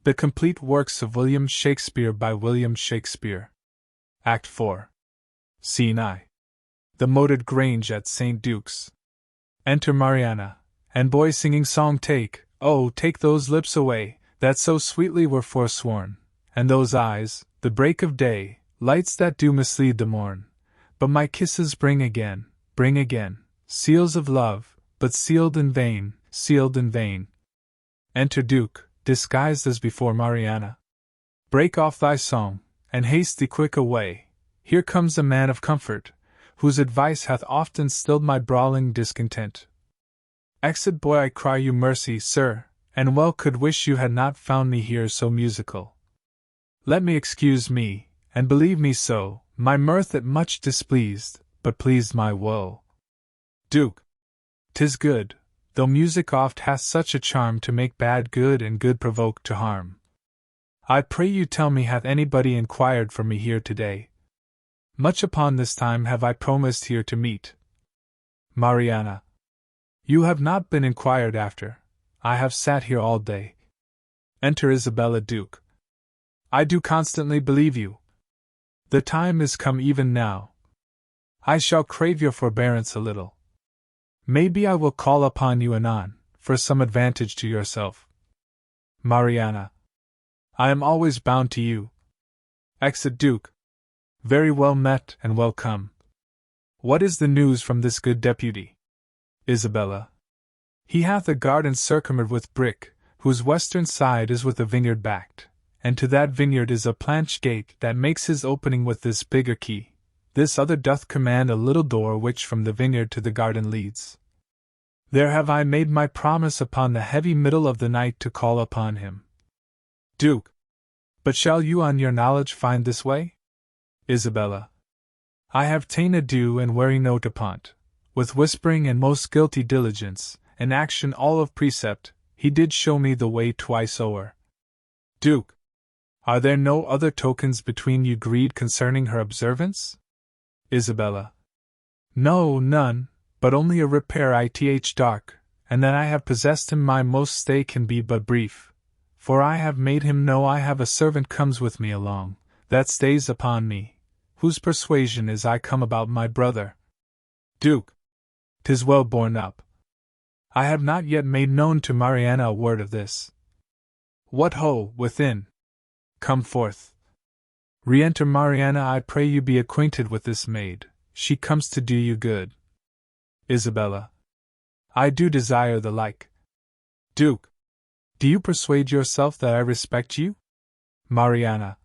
The Complete Works of William Shakespeare by William Shakespeare. Act 4. Scene I. The moated grange at St. Duke's. Enter Mariana, and boy singing song take, oh, take those lips away, that so sweetly were forsworn, and those eyes, the break of day, lights that do mislead the morn. But my kisses bring again, seals of love, but sealed in vain, sealed in vain. Enter Duke, disguised as before Mariana. Break off thy song, and haste thee quick away. Here comes a man of comfort, whose advice hath often stilled my brawling discontent. Exit, boy, I cry you mercy, sir, and well could wish you had not found me here so musical. Let me excuse me, and believe me so, my mirth it much displeased, but pleased my woe. Duke. 'Tis good, though music oft hath such a charm to make bad good and good provoke to harm. I pray you tell me, hath anybody inquired for me here today? Much upon this time have I promised here to meet. Mariana. You have not been inquired after, I have sat here all day. Enter Isabella. Duke. I do constantly believe you. The time is come even now. I shall crave your forbearance a little. Maybe I will call upon you anon, for some advantage to yourself. Mariana. I am always bound to you. Exit Duke. Very well met and well come. What is the news from this good deputy? Isabella. He hath a garden circumferred with brick, whose western side is with a vineyard backed, and to that vineyard is a planch gate that makes his opening with this bigger key. This other doth command a little door which from the vineyard to the garden leads. There have I made my promise upon the heavy middle of the night to call upon him. Duke. But shall you on your knowledge find this way? Isabella. I have ta'en ado and wary note upon't, with whispering and most guilty diligence, and action all of precept, he did show me the way twice o'er. Duke. Are there no other tokens between you agreed concerning her observance? Isabella. No, none, but only a repair ith dark, and that I have possessed him my most stay can be but brief, for I have made him know I have a servant comes with me along, that stays upon me, whose persuasion is I come about my brother. Duke. 'Tis well borne up. I have not yet made known to Mariana a word of this. What ho, within! Come forth. Re-enter Mariana. I pray you be acquainted with this maid, she comes to do you good. Isabella. I do desire the like. Duke. Do you persuade yourself that I respect you? Mariana.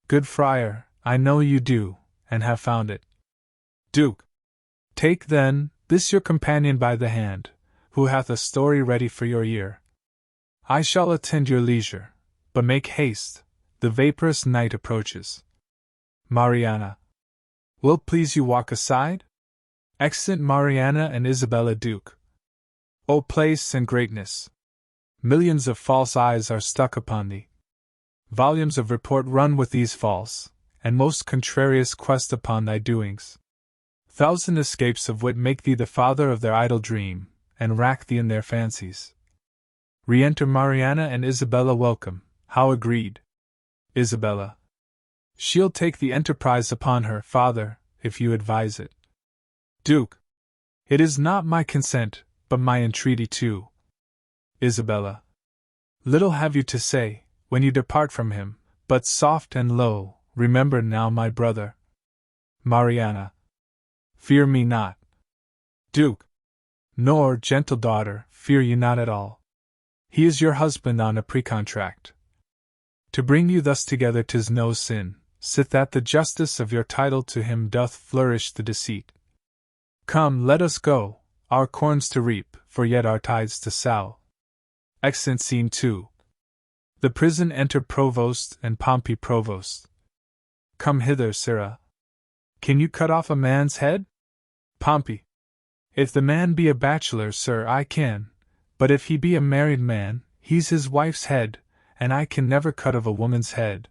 Good friar, I know you do, and have found it. Duke. Take, then, this your companion by the hand, who hath a story ready for your ear. I shall attend your leisure, but make haste, the vaporous night approaches. Mariana. Will please you walk aside? Exit Mariana and Isabella. Duke. O place and greatness! Millions of false eyes are stuck upon thee. Volumes of report run with these false, and most contrarious quest upon thy doings. Thousand escapes of wit make thee the father of their idle dream, and rack thee in their fancies. Re-enter Mariana and Isabella. Welcome, how agreed? Isabella. She'll take the enterprise upon her, father, if you advise it. Duke. It is not my consent, but my entreaty too. Isabella. Little have you to say, when you depart from him, but soft and low, remember now my brother. Mariana. Fear me not. Duke. Nor, gentle daughter, fear you not at all. He is your husband on a precontract. To bring you thus together 'tis no sin, sith that the justice of your title to him doth flourish the deceit. Come, let us go, our corns to reap, for yet our tithes to sow. Exit Scene 2. The prison. Enter Provost and Pompey. Provost. Come hither, sirrah. Can you cut off a man's head? Pompey. If the man be a bachelor, sir, I can, but if he be a married man, he's his wife's head, and I can never cut of a woman's head.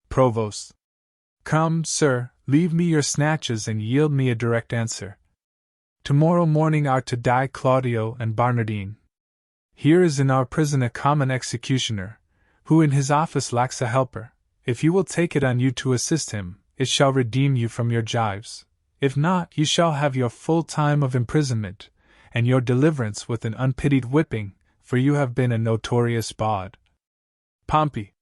Provost. Come, sir, leave me your snatches and yield me a direct answer. Tomorrow morning are to die Claudio and Barnardine. Here is in our prison a common executioner, who in his office lacks a helper. If you will take it on you to assist him, it shall redeem you from your gyves. If not, you shall have your full time of imprisonment, and your deliverance with an unpitied whipping, for you have been a notorious bawd. Pompey.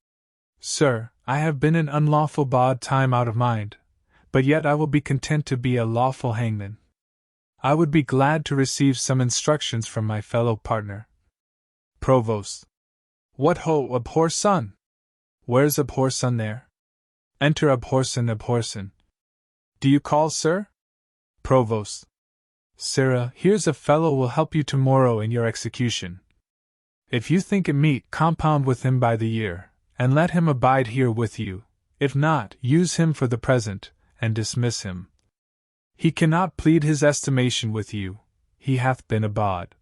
Sir, I have been an unlawful bawd time out of mind, but yet I will be content to be a lawful hangman. I would be glad to receive some instructions from my fellow partner. Provost. What ho, Abhorson? Where's Abhorson there? Enter Abhorson. Do you call, sir? Provost. Sirrah, here's a fellow will help you tomorrow in your execution. If you think it meet, compound with him by the year, and let him abide here with you. If not, use him for the present, and dismiss him. He cannot plead his estimation with you, he hath been a bawd.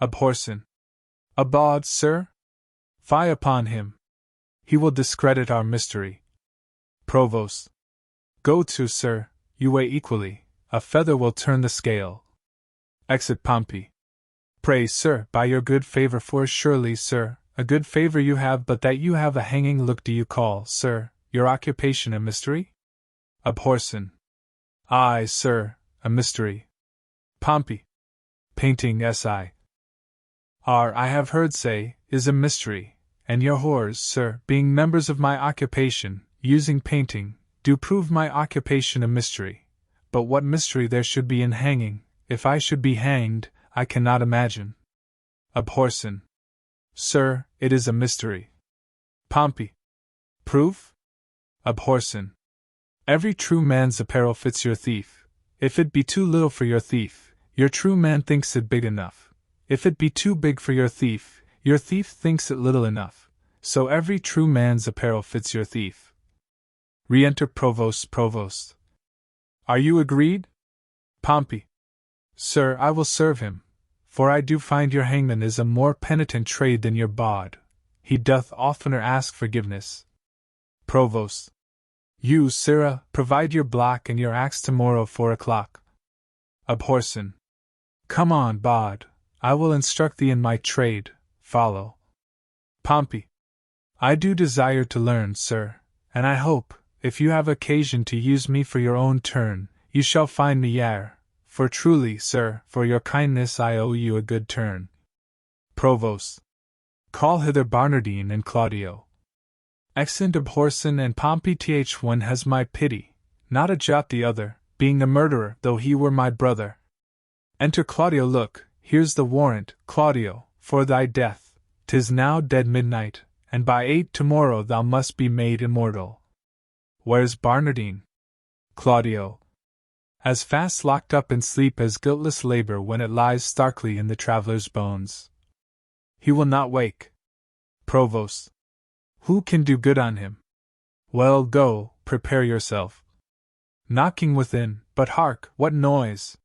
Abhorson. A bawd, sir? Fie upon him. He will discredit our mystery. Provost. Go to, sir, you weigh equally, a feather will turn the scale. Exit Pompey. Pray, sir, by your good favor, for surely, sir, a good favor you have, but that you have a hanging look. Do you call, sir, your occupation a mystery? Abhorson. Aye, sir, a mystery. Pompey. Painting S.I. R. I have heard say, is a mystery, and your whores, sir, being members of my occupation, using painting, do prove my occupation a mystery. But what mystery there should be in hanging, if I should be hanged, I cannot imagine. Abhorson. Sir, it is a mystery. Pompey. Proof? Abhorson. Every true man's apparel fits your thief. If it be too little for your thief, your true man thinks it big enough. If it be too big for your thief thinks it little enough. So every true man's apparel fits your thief. Re-enter Provost. Are you agreed? Pompey. Sir, I will serve him, for I do find your hangman is a more penitent trade than your bawd. He doth oftener ask forgiveness. Provost. You, sirrah, provide your block and your axe tomorrow 4 o'clock. Abhorson. Come on, bawd, I will instruct thee in my trade, follow. Pompey. I do desire to learn, sir, and I hope, if you have occasion to use me for your own turn, you shall find me yare, for truly, sir, for your kindness I owe you a good turn. Provost. Call hither Barnardine and Claudio. Exeunt Abhorson and Pompey. One has my pity, not a jot the other, being a murderer, though he were my brother. Enter Claudio. Look, here's the warrant, Claudio, for thy death. 'Tis now dead midnight, and by 8 tomorrow thou must be made immortal. Where's Barnardine? Claudio. As fast locked up in sleep as guiltless labor when it lies starkly in the traveller's bones. He will not wake. Provost. Who can do good on him? Well, go, prepare yourself. Knocking within, but hark, what noise!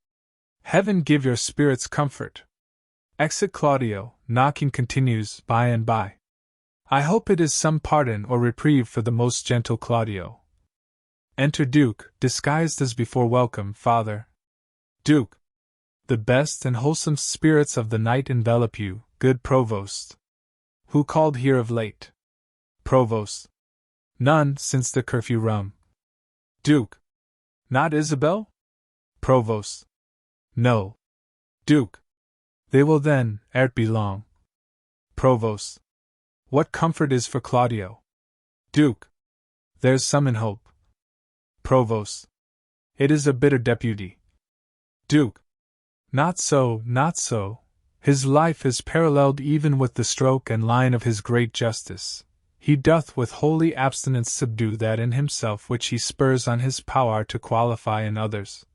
Heaven give your spirits comfort. Exit Claudio. Knocking continues by and by. I hope it is some pardon or reprieve for the most gentle Claudio. Enter Duke, disguised as before. Welcome, father. Duke. The best and wholesome spirits of the night envelop you, good Provost. Who called here of late? Provost. None, since the curfew rung. Duke. Not Isabel? Provost. No. Duke. They will then, ere't be long. Provost. What comfort is for Claudio? Duke. There's some in hope. Provost. It is a bitter deputy. Duke. Not so, not so. His life is paralleled even with the stroke and line of his great justice. He doth with holy abstinence subdue that in himself which he spurs on his power to qualify in others.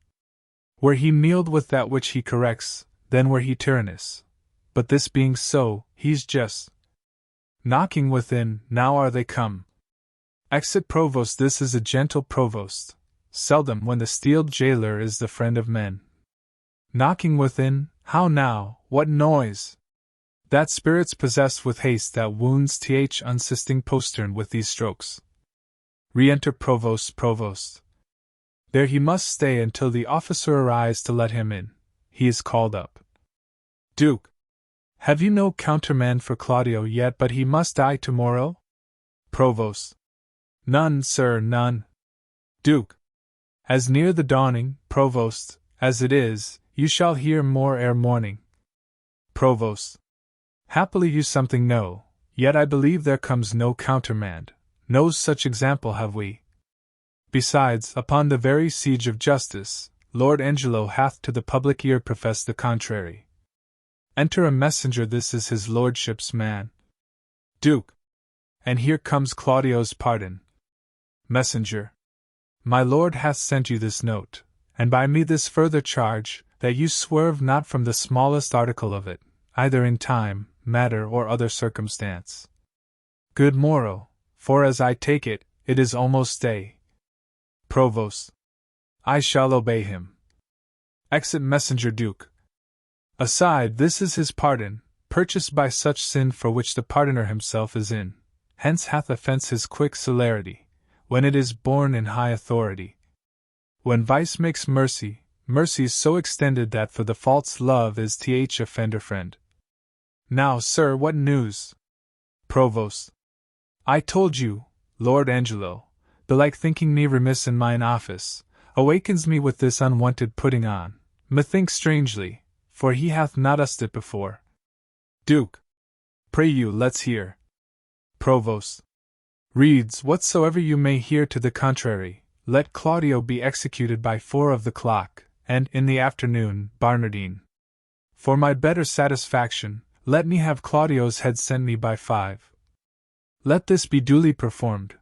Were he mild with that which he corrects, then were he tyrannous. But this being so, he's just. Knocking within, now are they come. Exit Provost. This is a gentle Provost. Seldom when the steeled jailer is the friend of men. Knocking within, how now, what noise? That spirit's possessed with haste that wounds th unsisting postern with these strokes. Re-enter Provost. There he must stay until the officer arise to let him in. He is called up. Duke. Have you no countermand for Claudio yet, but he must die tomorrow? Provost. None, sir, none. Duke. As near the dawning, Provost, as it is, you shall hear more ere morning. Provost. Happily you something know, yet I believe there comes no countermand, no such example have we. Besides, upon the very siege of justice, Lord Angelo hath to the public ear professed the contrary. Enter a messenger, this is his lordship's man. Duke. And here comes Claudio's pardon. Messenger. My lord hath sent you this note, and by me this further charge, that you swerve not from the smallest article of it, either in time, matter, or other circumstance. Good morrow, for as I take it, it is almost day. Provost. I shall obey him. Exit messenger. Duke. Aside, this is his pardon, purchased by such sin for which the pardoner himself is in, hence hath offence his quick celerity, when it is borne in high authority. When vice makes mercy, mercy is so extended that for the fault's love is th offender friend. Now, sir, what news? Provost. I told you, Lord Angelo, belike thinking me remiss in mine office, awakens me with this unwonted putting on, methinks strangely, for he hath not used it before. Duke. Pray you, let's hear. Provost. Reads, whatsoever you may hear to the contrary, let Claudio be executed by 4 of the clock, and, in the afternoon, Barnardine. For my better satisfaction, let me have Claudio's head sent me by 5. Let this be duly performed,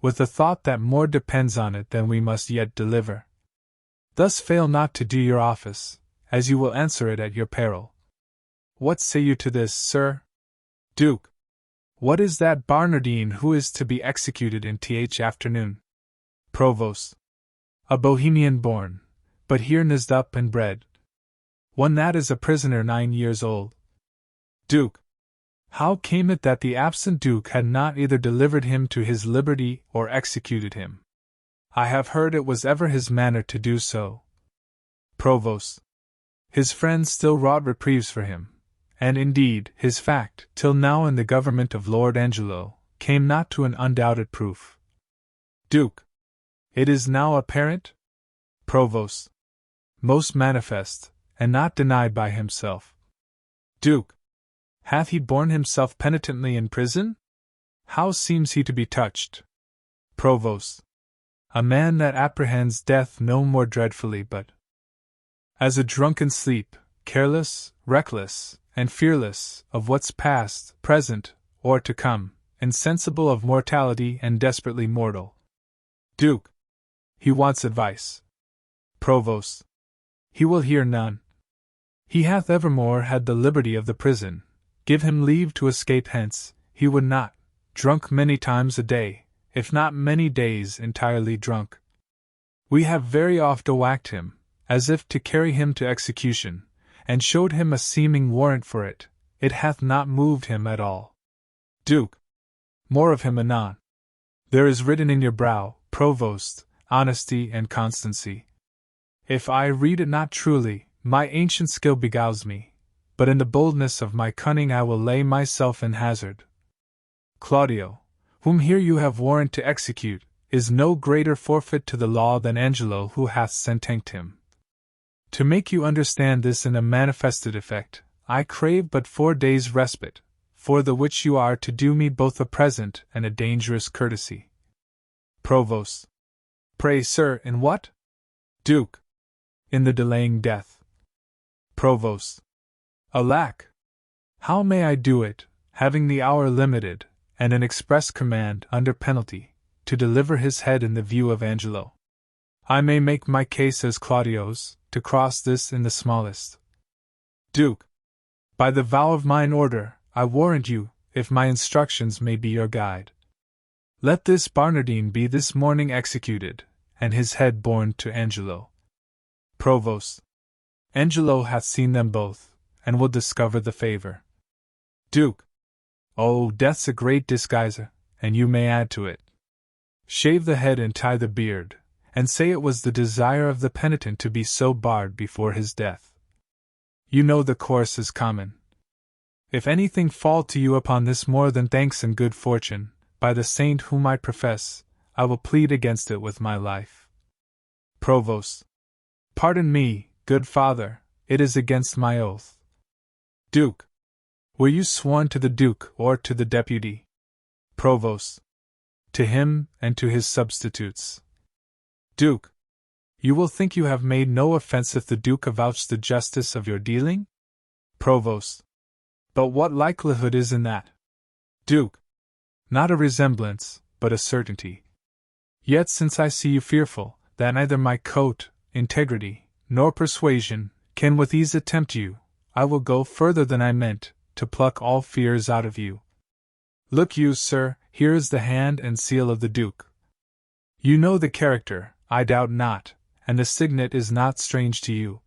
with the thought that more depends on it than we must yet deliver. Thus fail not to do your office, as you will answer it at your peril. What say you to this, sir? Duke. What is that Barnardine who is to be executed in th afternoon? Provost. A Bohemian born, but here nised up and bred. One that is a prisoner 9 years old. Duke. How came it that the absent Duke had not either delivered him to his liberty or executed him? I have heard it was ever his manner to do so. Provost. His friends still wrought reprieves for him, and indeed, his fact, till now in the government of Lord Angelo, came not to an undoubted proof. Duke. It is now apparent? Provost. Most manifest, and not denied by himself. Duke. Hath he borne himself penitently in prison? How seems he to be touched? Provost. A man that apprehends death no more dreadfully but as a drunken sleep, careless, reckless, and fearless of what's past, present, or to come, insensible of mortality and desperately mortal. Duke. He wants advice. Provost. He will hear none. He hath evermore had the liberty of the prison. Give him leave to escape hence, he would not, drunk many times a day, if not many days entirely drunk. We have very oft whacked him, as if to carry him to execution, and showed him a seeming warrant for it, it hath not moved him at all. Duke. More of him anon. There is written in your brow, Provost, honesty and constancy. If I read it not truly, my ancient skill beguiles me, but in the boldness of my cunning I will lay myself in hazard. Claudio, whom here you have warrant to execute, is no greater forfeit to the law than Angelo who hath sentenced him. To make you understand this in a manifested effect, I crave but 4 days' respite, for the which you are to do me both a present and a dangerous courtesy. Provost. Pray, sir, in what? Duke. In the delaying death. Provost. Alack! How may I do it, having the hour limited, and an express command, under penalty, to deliver his head in the view of Angelo? I may make my case as Claudio's, to cross this in the smallest. Duke. By the vow of mine order, I warrant you, if my instructions may be your guide. Let this Barnardine be this morning executed, and his head borne to Angelo. Provost. Angelo hath seen them both, and will discover the favor. Duke. Oh, death's a great disguiser, and you may add to it. Shave the head and tie the beard, and say it was the desire of the penitent to be so barred before his death. You know the course is common. If anything fall to you upon this more than thanks and good fortune, by the saint whom I profess, I will plead against it with my life. Provost. Pardon me, good father, it is against my oath. Duke. Were you sworn to the Duke or to the deputy? Provost. To him and to his substitutes. Duke. You will think you have made no offense if the Duke avouch the justice of your dealing? Provost. But what likelihood is in that? Duke. Not a resemblance, but a certainty. Yet since I see you fearful, that neither my coat, integrity, nor persuasion, can with ease attempt you, I will go further than I meant, to pluck all fears out of you. Look you, sir, here is the hand and seal of the Duke. You know the character, I doubt not, and the signet is not strange to you.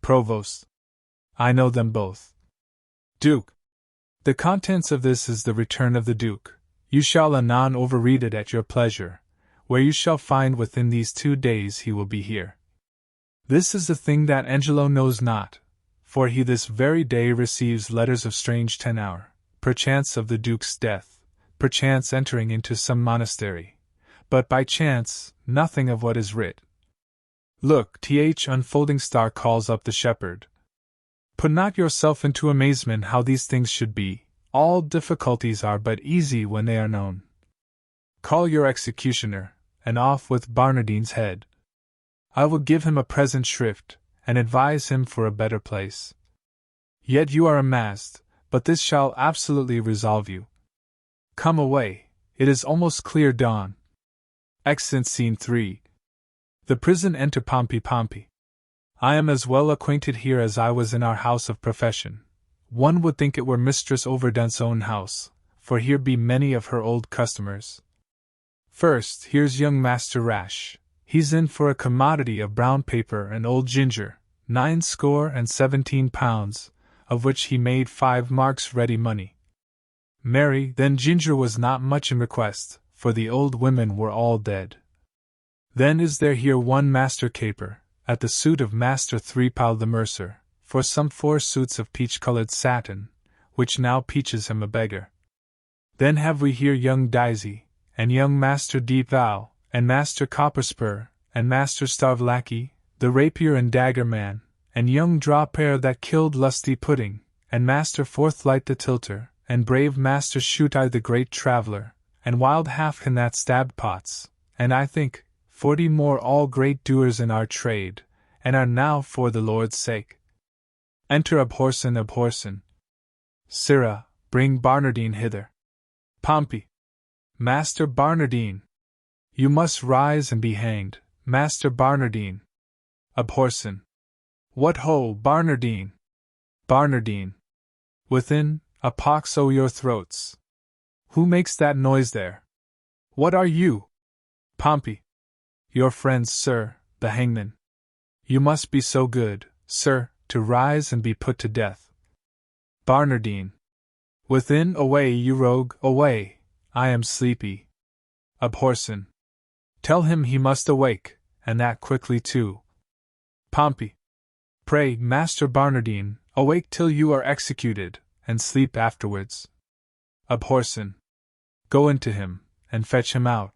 Provost. I know them both. Duke. The contents of this is the return of the Duke. You shall anon overread it at your pleasure, where you shall find within these 2 days he will be here. This is a thing that Angelo knows not, for he this very day receives letters of strange tenor, perchance of the Duke's death, perchance entering into some monastery, but by chance nothing of what is writ. Look, unfolding star calls up the shepherd. Put not yourself into amazement how these things should be, all difficulties are but easy when they are known. Call your executioner, and off with Barnardine's head. I will give him a present shrift, and advise him for a better place. Yet you are amassed, but this shall absolutely resolve you. Come away, it is almost clear dawn. Exit Scene 3. The prison. Enter Pompey. I am as well acquainted here as I was in our house of profession. One would think it were Mistress Overdone's own house, for here be many of her old customers. First, here's young Master Rash. He's in for a commodity of brown paper and old ginger, £69 17, of which he made 5 marks ready money. Marry, then ginger was not much in request, for the old women were all dead. Then is there here one Master Caper, at the suit of Master Threepile the mercer, for some 4 suits of peach-colored satin, which now peaches him a beggar. Then have we here young Daisy, and young Master Deep Vow, and Master Copperspur, and Master Starvelackey, the rapier and dagger man, and young Drawpair that killed Lusty Pudding, and Master Forthlight the tilter, and brave Master Shoot-eye the great traveller, and Wild Halfkin that stabbed pots, and I think 40 more, all great doers in our trade, and are now for the Lord's sake. Enter Abhorsen. Sirrah, bring Barnardine hither. Pompey. Master Barnardine. You must rise and be hanged, Master Barnardine. Abhorsen. What ho, Barnardine! Barnardine. Within, a pox o' your throats. Who makes that noise there? What are you? Pompey. Your friends, sir, the hangman. You must be so good, sir, to rise and be put to death. Barnardine. Within, away, you rogue, away, I am sleepy. Abhorsen. Tell him he must awake, and that quickly too. Pompey. Pray, Master Barnardine, awake till you are executed, and sleep afterwards. Abhorsen. Go into him, and fetch him out.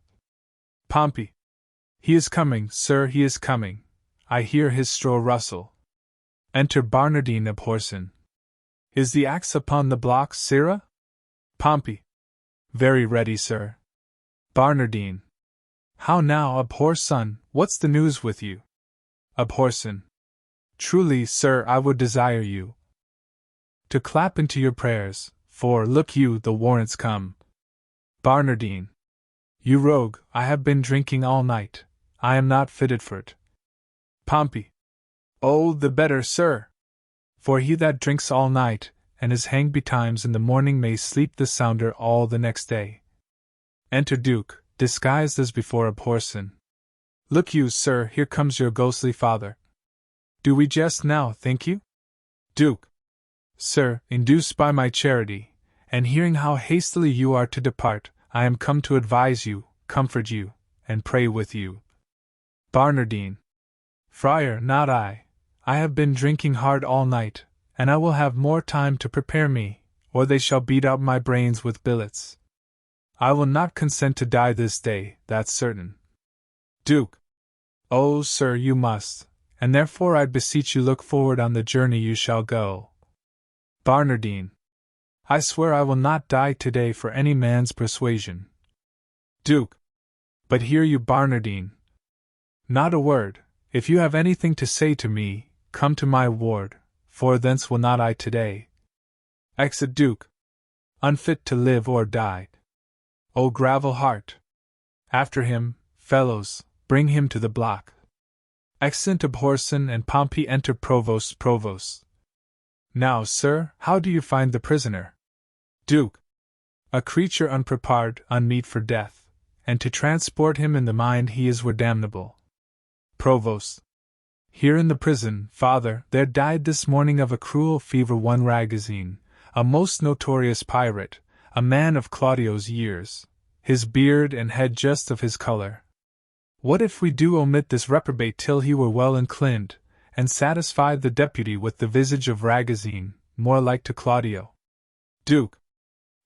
Pompey. He is coming, sir, he is coming. I hear his straw rustle. Enter Barnardine. Abhorsen. Is the axe upon the block, sirrah? Pompey. Very ready, sir. Barnardine. How now, Abhorsen, what's the news with you? Abhorsen. Truly, sir, I would desire you to clap into your prayers, for, look you, the warrant's come. Barnardine. You rogue, I have been drinking all night. I am not fitted for't. Pompey. Oh, the better, sir! For he that drinks all night, and is hanged betimes in the morning may sleep the sounder all the next day. Enter Duke, disguised as before Abhorsen. Look you, sir, here comes your ghostly father. Do we jest now, think you? Duke. Sir, induced by my charity, and hearing how hastily you are to depart, I am come to advise you, comfort you, and pray with you. Barnardine. Friar, not I. I have been drinking hard all night, and I will have more time to prepare me, or they shall beat out my brains with billets. I will not consent to die this day, that's certain. Duke. Oh, sir, you must, and therefore I beseech you look forward on the journey you shall go. Barnardine. I swear I will not die today for any man's persuasion. Duke. But hear you, Barnardine. Not a word. If you have anything to say to me, come to my ward, for thence will not I today. Exit Duke. Unfit to live or die. O gravel heart! After him, fellows, bring him to the block. Exeunt Abhorsen and Pompey enter Provost. Now, sir, how do you find the prisoner? Duke. A creature unprepared, unmeet for death, and to transport him in the mind he is were damnable. Provost. Here in the prison, father, there died this morning of a cruel fever one Ragozine, a most notorious pirate, a man of Claudio's years, his beard and head just of his color. What if we do omit this reprobate till he were well inclined, and satisfy the deputy with the visage of Ragozine, more like to Claudio? Duke.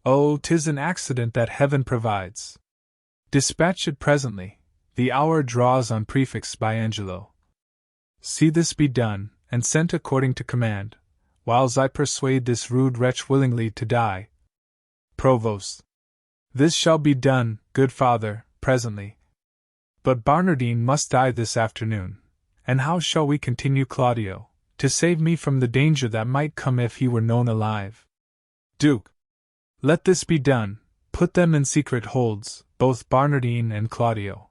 Oh, 'tis an accident that heaven provides. Dispatch it presently, the hour draws on prefix by Angelo. See this be done, and sent according to command, whiles I persuade this rude wretch willingly to die. Provost. This shall be done, good father, presently. But Barnardine must die this afternoon, and how shall we continue Claudio, to save me from the danger that might come if he were known alive? Duke. Let this be done, put them in secret holds, both Barnardine and Claudio.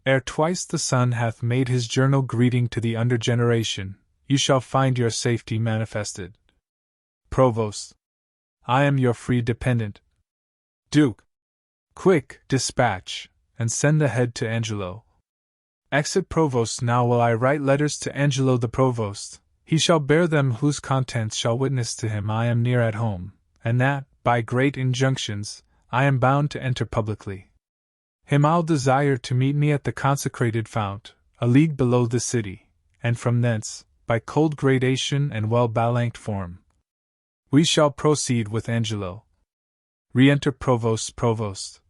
Ere twice the sun hath made his journal greeting to the under generation, you shall find your safety manifested. Provost. I am your free dependent. Duke. Quick, dispatch, and send the head to Angelo. Exit Provost. Now will I write letters to Angelo the Provost, he shall bear them whose contents shall witness to him I am near at home, and that, by great injunctions, I am bound to enter publicly. Him I'll desire to meet me at the consecrated fount, a league below the city, and from thence, by cold gradation and well-balanced form, we shall proceed with Angelo. Re-enter Provost.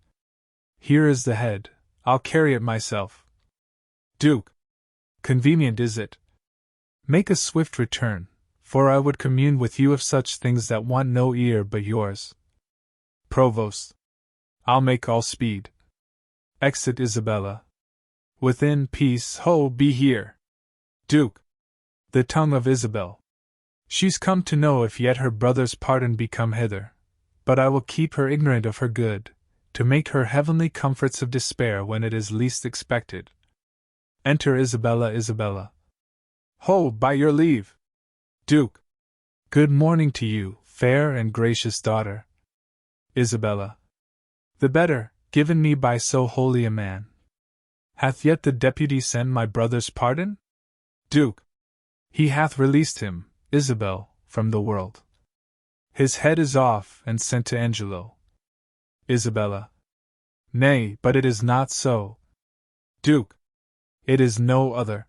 Here is the head, I'll carry it myself. Duke. Convenient is it? Make a swift return, for I would commune with you of such things that want no ear but yours. Provost. I'll make all speed. Exit Isabella. Within, peace, ho, be here. Duke. The tongue of Isabel. She's come to know if yet her brother's pardon be come hither, but I will keep her ignorant of her good, to make her heavenly comforts of despair when it is least expected. Enter Isabella. Ho, by your leave. Duke. Good morning to you, fair and gracious daughter. Isabella. The better, given me by so holy a man. Hath yet the deputy sent my brother's pardon? Duke. He hath released him, Isabel, from the world. His head is off and sent to Angelo. Isabella. Nay, but it is not so. Duke. It is no other.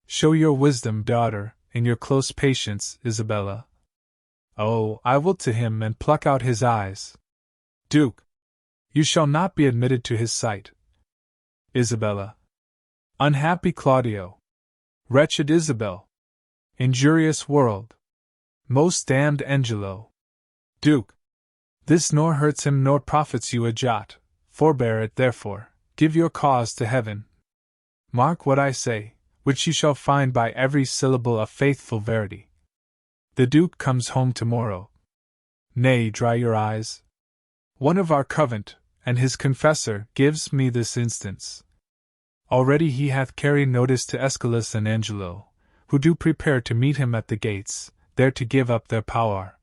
Show your wisdom, daughter, in your close patience, Isabella. Oh, I will to him and pluck out his eyes. Duke. You shall not be admitted to his sight. Isabella. Unhappy Claudio. Wretched Isabel. Injurious world. Most damned Angelo. Duke. This nor hurts him nor profits you a jot, forbear it therefore, give your cause to heaven. Mark what I say, which you shall find by every syllable a faithful verity. The Duke comes home tomorrow. Nay, dry your eyes. One of our covent, and his confessor, gives me this instance. Already he hath carried notice to Aeschylus and Angelo, who do prepare to meet him at the gates, there to give up their power.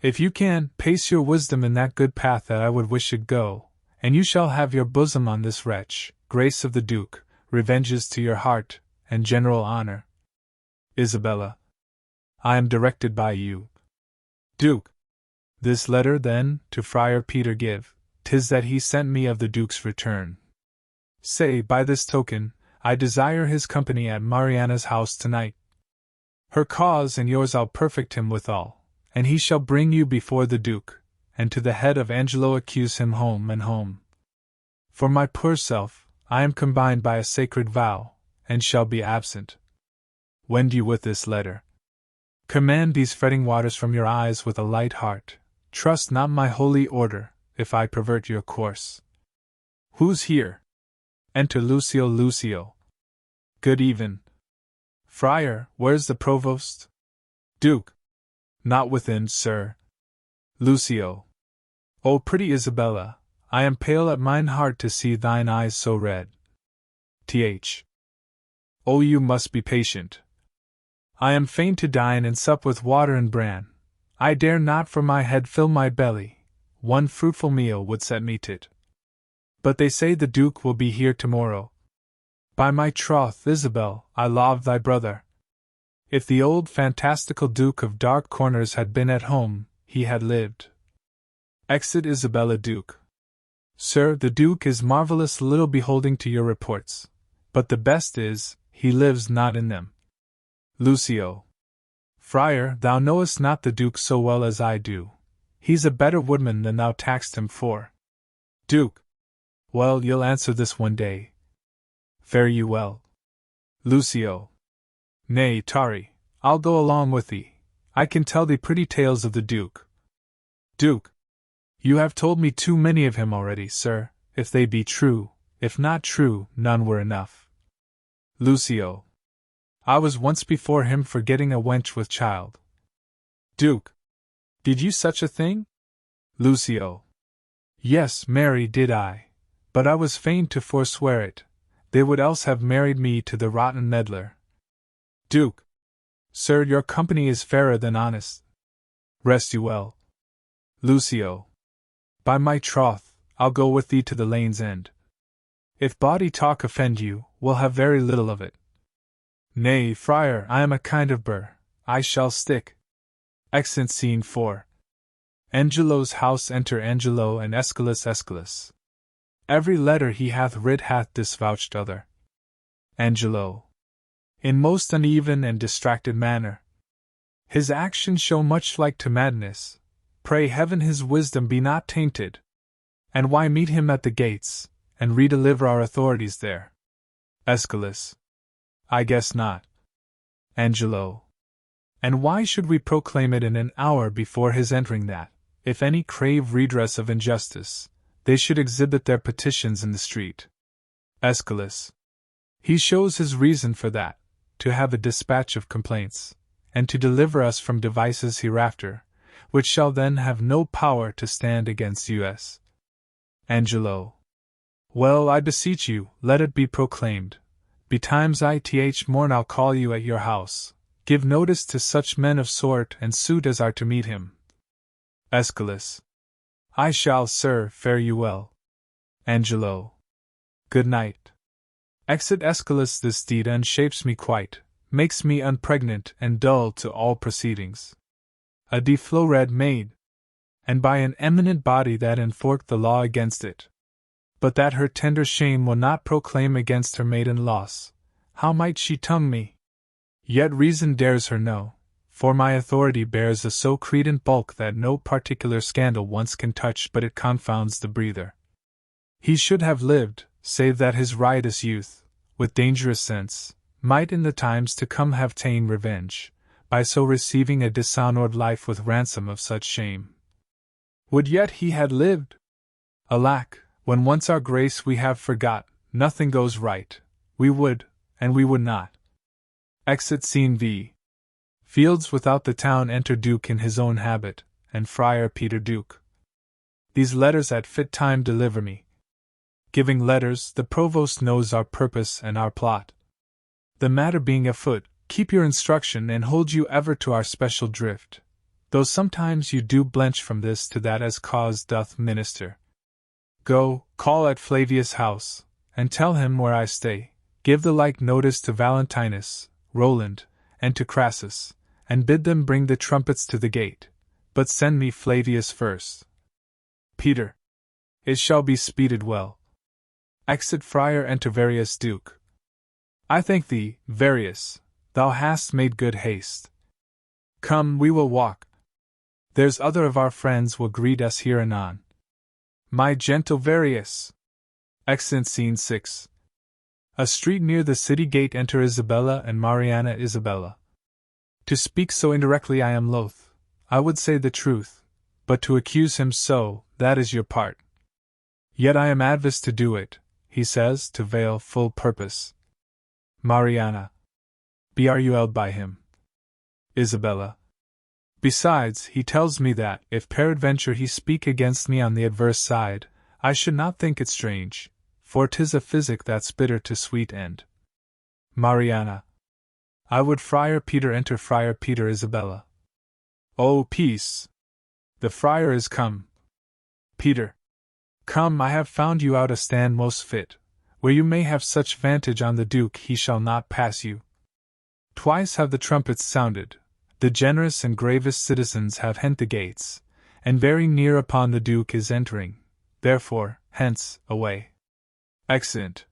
If you can, pace your wisdom in that good path that I would wish it go, and you shall have your bosom on this wretch, grace of the Duke, revenges to your heart, and general honor. Isabella. I am directed by you. Duke. This letter, then, to Friar Peter give, 'tis that he sent me of the Duke's return. Say, by this token, I desire his company at Mariana's house tonight. Her cause and yours I'll perfect him withal, and he shall bring you before the Duke, and to the head of Angelo accuse him home and home. For my poor self, I am combined by a sacred vow, and shall be absent. Wend you with this letter. Command these fretting waters from your eyes with a light heart. Trust not my holy order, if I pervert your course. Who's here? Enter Lucio. Lucio. Good even. Friar, where's the provost? Duke. Not within, sir. Lucio. O pretty Isabella, I am pale at mine heart to see thine eyes so red. Th. O you must be patient. I am fain to dine and sup with water and bran. I dare not for my head fill my belly, one fruitful meal would set me tit. But they say the Duke will be here tomorrow. By my troth, Isabel, I love thy brother. If the old fantastical Duke of Dark Corners had been at home, he had lived. Exit Isabella. Duke. Sir, the Duke is marvellous little beholding to your reports, but the best is, he lives not in them. Lucio. Friar, thou knowest not the Duke so well as I do. He's a better woodman than thou taxed him for. Duke. Well, you'll answer this one day. Fare you well. Lucio. Nay, tarry, I'll go along with thee. I can tell thee pretty tales of the Duke. Duke. You have told me too many of him already, sir, if they be true, if not true, none were enough. Lucio. I was once before him for getting a wench with child. Duke. Did you such a thing? Lucio. Yes, marry did I, but I was fain to forswear it. They would else have married me to the rotten meddler. Duke. Sir, your company is fairer than honest. Rest you well. Lucio. By my troth, I'll go with thee to the lane's end. If bawdy talk offend you, we'll have very little of it. Nay, friar, I am a kind of burr, I shall stick. Exit Scene 4. Angelo's house. Enter Angelo and Aeschylus. Aeschylus. Every letter he hath writ hath disvouched other. Angelo. In most uneven and distracted manner. His actions show much like to madness. Pray heaven his wisdom be not tainted. And why meet him at the gates, and redeliver our authorities there? Aeschylus. I guess not. Angelo. And why should we proclaim it in an hour before his entering that, if any crave redress of injustice, they should exhibit their petitions in the street? Aeschylus. He shows his reason for that, to have a dispatch of complaints, and to deliver us from devices hereafter, which shall then have no power to stand against us. Angelo. Well, I beseech you, let it be proclaimed. Betimes ith morn I'll call you at your house. Give notice to such men of sort and suit as are to meet him. Aeschylus. I shall, sir, fare you well. Angelo. Good night. Exit Aeschylus. This deed unshapes me quite, makes me unpregnant and dull to all proceedings. A deflored maid, and by an eminent body that enforked the law against it. But that her tender shame will not proclaim against her maiden loss, how might she tongue me? Yet reason dares her no, for my authority bears a so credent bulk that no particular scandal once can touch but it confounds the breather. He should have lived, save that his riotous youth, with dangerous sense, might in the times to come have ta'en revenge, by so receiving a dishonored life with ransom of such shame. Would yet he had lived! Alack, when once our grace we have forgot, nothing goes right, we would, and we would not. Exit Scene V. Fields without the town. Enter Duke in his own habit, and Friar Peter. Duke. These letters at fit time deliver me. Giving letters, the provost knows our purpose and our plot. The matter being afoot, keep your instruction and hold you ever to our special drift, though sometimes you do blench from this to that as cause doth minister. Go, call at Flavius' house, and tell him where I stay. Give the like notice to Valentinus, Roland, and to Crassus, and bid them bring the trumpets to the gate, but send me Flavius first. Peter. It shall be speeded well. Exit Friar. Enter Varius. Duke. I thank thee, Varius, thou hast made good haste. Come, we will walk. There's other of our friends will greet us here anon. My gentle Various! Exeunt Scene 6. A street near the city gate enter Isabella and Mariana. Isabella. To speak so indirectly I am loath. I would say the truth, but to accuse him so, that is your part. Yet I am adverse to do it, he says, to veil full purpose. Mariana. Bruled by him. Isabella. Besides, he tells me that, if peradventure he speak against me on the adverse side, I should not think it strange, for 'tis a physic that's bitter to sweet end. Mariana. I would Friar Peter enter. Friar Peter. Isabella. Oh, peace! The friar is come. Peter. Come, I have found you out a stand most fit, where you may have such vantage on the Duke he shall not pass you. Twice have the trumpets sounded, the generous and gravest citizens have hent the gates, and very near upon the Duke is entering, therefore, hence, away. Exeunt.